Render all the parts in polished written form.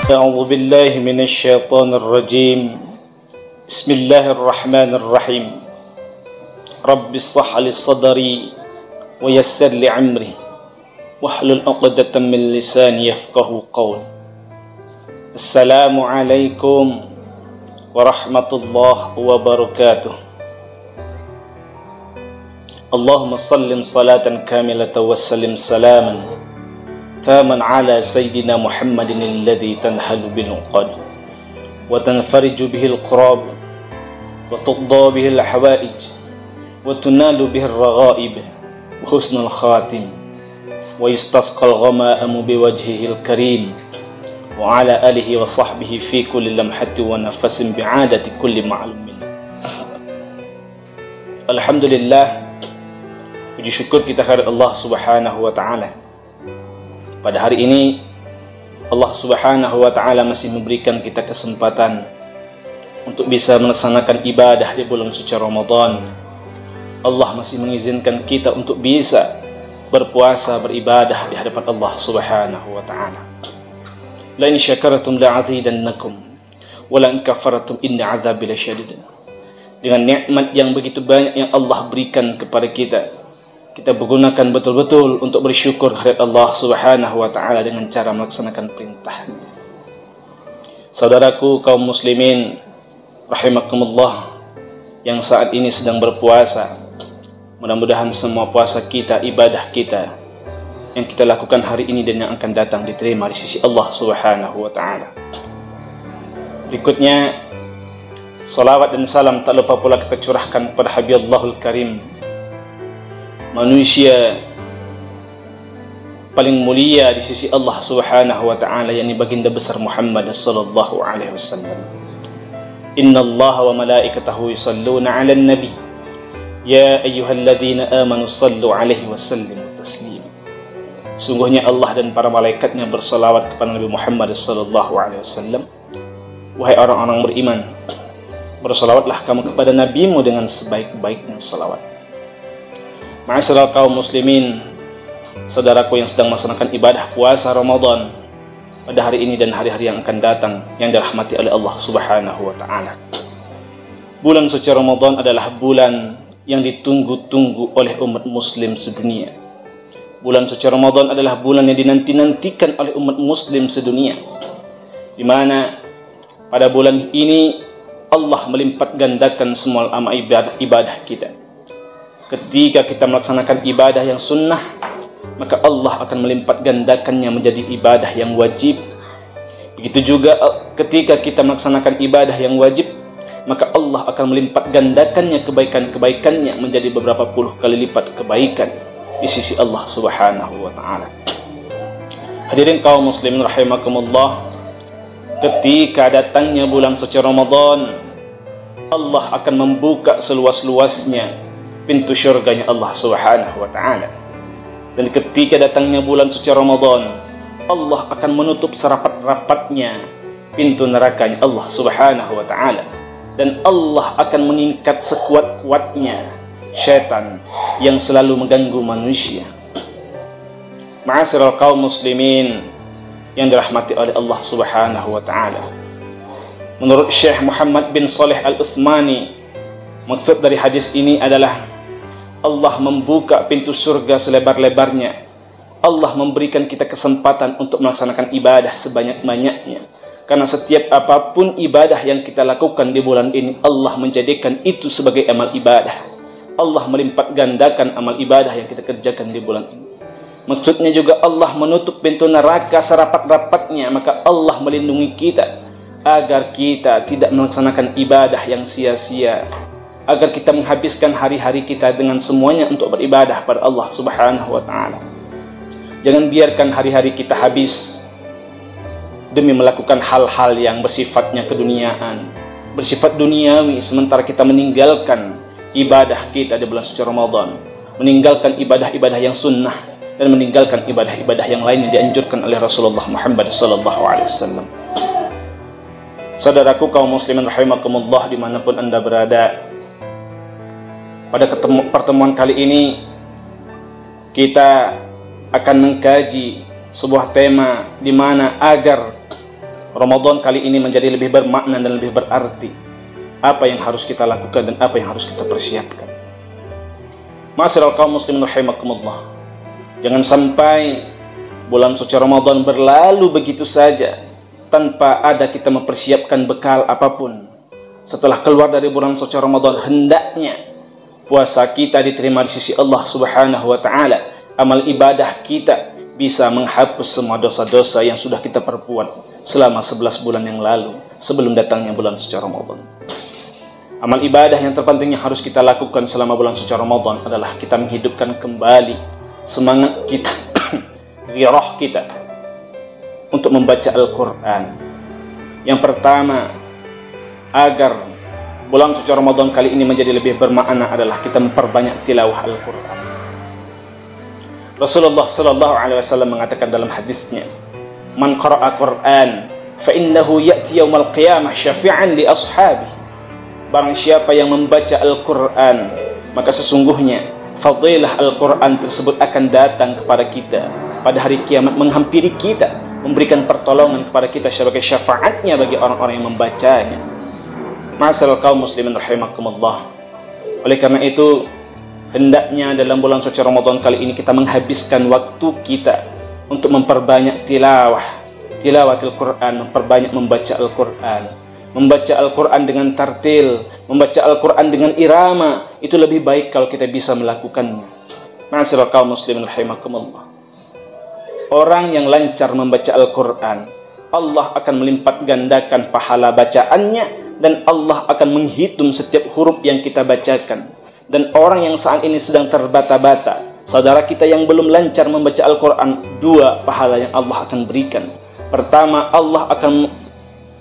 أعوذ بالله من الشيطان الرجيم. بسم الله الرحمن الرحيم. رب اشرح لي صدري ويسر لي أمري واحلل عقدة من لساني يفقهوا قولي. السلام عليكم ورحمة الله وبركاته. اللهم صل صلاة كاملة وسلم سلاما تاما على سيدنا محمد الذي تنحل به العقد وتنفرج به الكرب وتقضى به الحوائج وتنال به الرغائب وحسن الخاتم ويستسقى الغمام بوجهه الكريم وعلى آله وصحبه في كل لمحة ونفس بعادة كل معلوم. Alhamdulillah, puji syukur kita kepada Allah Subhanahu wa Ta'ala. Pada hari ini Allah Subhanahu wa Ta'ala masih memberikan kita kesempatan untuk bisa melaksanakan ibadah di bulan suci Ramadan. Allah masih mengizinkan kita untuk bisa berpuasa, beribadah di hadapan Allah Subhanahu wa Ta'ala. La in syakartum la'azidannakum wa la in kafartum inna 'adzabi lasyadid. Dengan nikmat yang begitu banyak yang Allah berikan kepada kita gunakan betul-betul untuk bersyukur kepada Allah Subhanahu wa Ta'ala dengan cara melaksanakan perintah. Saudaraku kaum muslimin rahimakumullah yang saat ini sedang berpuasa, mudah-mudahan semua puasa kita, ibadah kita yang kita lakukan hari ini dan yang akan datang diterima di sisi Allah Subhanahu wa Ta'ala. Berikutnya, salawat dan salam tak lupa pula kita curahkan kepada Habibillahul Karim, manusia paling mulia di sisi Allah Subhanahu wa Ta'ala, yakni baginda besar Muhammad sallallahu alaihi wasallam. Innallaha wa malaikatahu yusalluna 'alan nabi ya ayyuhalladzina amanu sallu 'alaihi wa sallimu taslima. Sungguhnya Allah dan para malaikatnya bersalawat kepada Nabi Muhammad sallallahu alaihi wasallam. Wahai orang-orang beriman, bersalawatlah kamu kepada nabimu dengan sebaik-baiknya salawat. Ma'asyiral kaum muslimin, saudaraku yang sedang melaksanakan ibadah puasa Ramadan pada hari ini dan hari-hari yang akan datang yang dirahmati oleh Allah Subhanahu wa Ta'ala. Bulan suci Ramadan adalah bulan yang ditunggu-tunggu oleh umat muslim sedunia. Bulan suci Ramadan adalah bulan yang dinanti-nantikan oleh umat muslim sedunia, di mana pada bulan ini Allah melipat gandakan semua amal ibadah kita. Ketika kita melaksanakan ibadah yang sunnah, maka Allah akan melipat gandakannya menjadi ibadah yang wajib. Begitu juga ketika kita melaksanakan ibadah yang wajib, maka Allah akan melipat gandakannya kebaikan-kebaikannya menjadi beberapa puluh kali lipat kebaikan di sisi Allah Subhanahu wa Ta'ala. Hadirin kaum muslimin rahimakumullah, ketika datangnya bulan suci Ramadan, Allah akan membuka seluas-luasnya pintu syurganya Allah Subhanahu wa Ta'ala. Dan ketika datangnya bulan suci Ramadan, Allah akan menutup serapat-rapatnya pintu nerakanya Allah Subhanahu wa Ta'ala. Dan Allah akan mengikat sekuat-kuatnya syaitan yang selalu mengganggu manusia. Ma'asyiral kaum muslimin yang dirahmati oleh Allah Subhanahu wa Ta'ala, menurut Syekh Muhammad bin Saleh Al-Uthmani, maksud dari hadis ini adalah Allah membuka pintu surga selebar-lebarnya. Allah memberikan kita kesempatan untuk melaksanakan ibadah sebanyak-banyaknya. Karena setiap apapun ibadah yang kita lakukan di bulan ini, Allah menjadikan itu sebagai amal ibadah. Allah melipat gandakan amal ibadah yang kita kerjakan di bulan ini. Maksudnya juga Allah menutup pintu neraka serapat-rapatnya. Maka Allah melindungi kita agar kita tidak melaksanakan ibadah yang sia-sia, agar kita menghabiskan hari-hari kita dengan semuanya untuk beribadah pada Allah Subhanahu wa Ta'ala. Jangan biarkan hari-hari kita habis demi melakukan hal-hal yang bersifatnya keduniaan, bersifat duniawi, sementara kita meninggalkan ibadah kita di bulan suci Ramadan, meninggalkan ibadah-ibadah yang sunnah, dan meninggalkan ibadah-ibadah yang lain yang dianjurkan oleh Rasulullah Muhammad SAW. Saudaraku kaum muslimin rahimakumullah dimanapun anda berada, pada pertemuan kali ini kita akan mengkaji sebuah tema di mana agar Ramadan kali ini menjadi lebih bermakna dan lebih berarti. Apa yang harus kita lakukan dan apa yang harus kita persiapkan. Ma'asyiral kaum muslimin rahimakumullah. Jangan sampai bulan suci Ramadan berlalu begitu saja tanpa ada kita mempersiapkan bekal apapun. Setelah keluar dari bulan suci Ramadan, hendaknya puasa kita diterima di sisi Allah Subhanahu wa taala. Amal ibadah kita bisa menghapus semua dosa-dosa yang sudah kita perbuat selama 11 bulan yang lalu sebelum datangnya bulan suci Ramadan. Amal ibadah yang terpenting yang harus kita lakukan selama bulan suci Ramadan adalah kita menghidupkan kembali semangat kita, gairah kita untuk membaca Al-Quran. Yang pertama, agar bulan suci Ramadan kali ini menjadi lebih bermakna adalah kita memperbanyak tilawah Al-Quran. Rasulullah sallallahu alaihi wasallam mengatakan dalam hadisnya, "Man qara'a Qur'an fa innahu ya'ti yaumal qiyamah syafi'an li ashabihi." Barang siapa yang membaca Al-Quran, maka sesungguhnya fadilah Al-Quran tersebut akan datang kepada kita pada hari kiamat, menghampiri kita, memberikan pertolongan kepada kita sebagai syafaatnya bagi orang-orang yang membacanya. Ma'asyiral kaum muslimin rahimakumullah. Oleh karena itu, hendaknya dalam bulan suci Ramadan kali ini kita menghabiskan waktu kita untuk memperbanyak tilawatil Quran, memperbanyak membaca Al-Quran. Membaca Al-Quran dengan tartil, membaca Al-Quran dengan irama, itu lebih baik kalau kita bisa melakukannya. Ma'asyiral kaum muslimin rahimakumullah. Orang yang lancar membaca Al-Quran, Allah akan melipat gandakan pahala bacaannya, dan Allah akan menghitung setiap huruf yang kita bacakan. Dan orang yang saat ini sedang terbata-bata, saudara kita yang belum lancar membaca Al-Quran, dua pahala yang Allah akan berikan. Pertama, Allah akan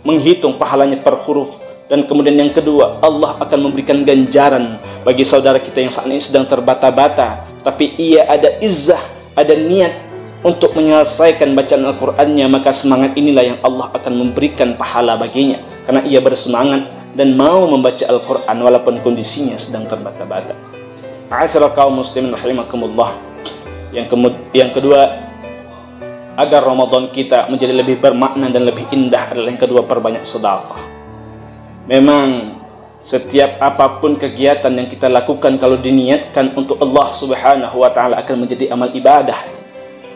menghitung pahalanya per huruf, dan kemudian yang kedua, Allah akan memberikan ganjaran bagi saudara kita yang saat ini sedang terbata-bata, tapi ia ada izzah, ada niat untuk menyelesaikan bacaan Al-Qur'annya, maka semangat inilah yang Allah akan memberikan pahala baginya, karena ia bersemangat dan mau membaca Al-Qur'an walaupun kondisinya sedang terbata-bata. Ma'asyiral kaum muslimin rahimakumullah. Yang kedua, agar Ramadan kita menjadi lebih bermakna dan lebih indah adalah yang kedua, perbanyak sedekah. Memang setiap apapun kegiatan yang kita lakukan kalau diniatkan untuk Allah Subhanahu wa taala akan menjadi amal ibadah.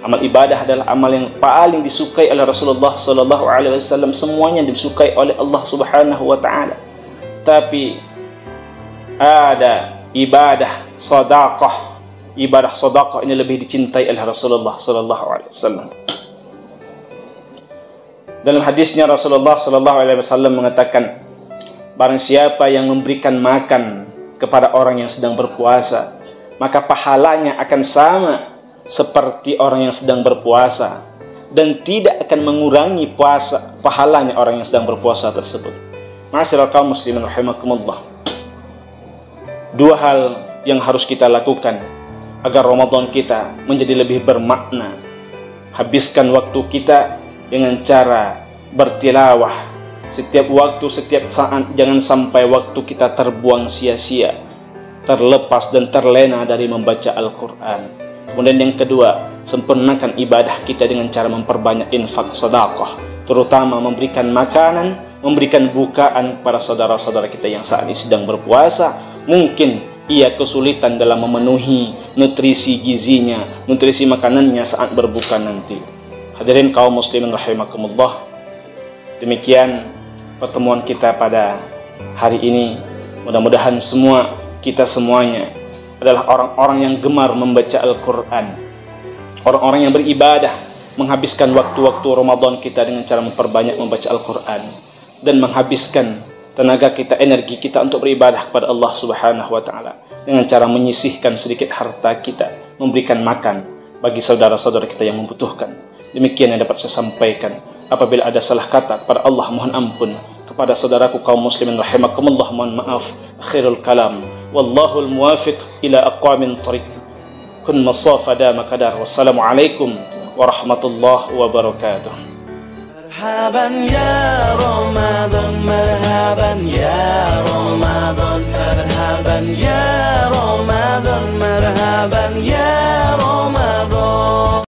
Amal ibadah adalah amal yang paling disukai oleh Rasulullah sallallahu alaihi wasallam, semuanya disukai oleh Allah Subhanahu wa taala. Tapi ada ibadah sedekah. Ibadah sedekah ini lebih dicintai oleh Rasulullah sallallahu alaihi wasallam. Dalam hadisnya Rasulullah sallallahu alaihi wasallam mengatakan, barang siapa yang memberikan makan kepada orang yang sedang berpuasa, maka pahalanya akan sama seperti orang yang sedang berpuasa, dan tidak akan mengurangi pahalanya orang yang sedang berpuasa tersebut. Ma'asyiral kaum muslimin rahimakumullah. Dua hal yang harus kita lakukan agar Ramadan kita menjadi lebih bermakna. Habiskan waktu kita dengan cara bertilawah setiap waktu, setiap saat. Jangan sampai waktu kita terbuang sia-sia, terlepas dan terlena dari membaca Al-Quran. Kemudian yang kedua, sempurnakan ibadah kita dengan cara memperbanyak infak sedekah, terutama memberikan makanan, memberikan bukaan para saudara-saudara kita yang saat ini sedang berpuasa. Mungkin ia kesulitan dalam memenuhi nutrisi gizinya, nutrisi makanannya saat berbuka nanti. Hadirin kaum muslimin rahimakumullah. Demikian pertemuan kita pada hari ini. Mudah-mudahan kita semuanya adalah orang-orang yang gemar membaca Al-Quran, orang-orang yang beribadah, menghabiskan waktu-waktu Ramadan kita dengan cara memperbanyak membaca Al-Quran, dan menghabiskan tenaga kita, energi kita untuk beribadah kepada Allah Subhanahu wa taala dengan cara menyisihkan sedikit harta kita, memberikan makan bagi saudara-saudara kita yang membutuhkan. Demikian yang dapat saya sampaikan. Apabila ada salah kata kepada Allah, mohon ampun. Kepada saudaraku kaum muslimin rahimakumullah, mohon maaf. Akhirul kalam, wallahul muwafiq ila aqwamin thariq. Kun masafa dama qadar. Wassalamualaikum warahmatullahi wabarakatuh. Marhaban ya Ramadan, marhaban ya Ramadan, marhaban ya Ramadan, marhaban ya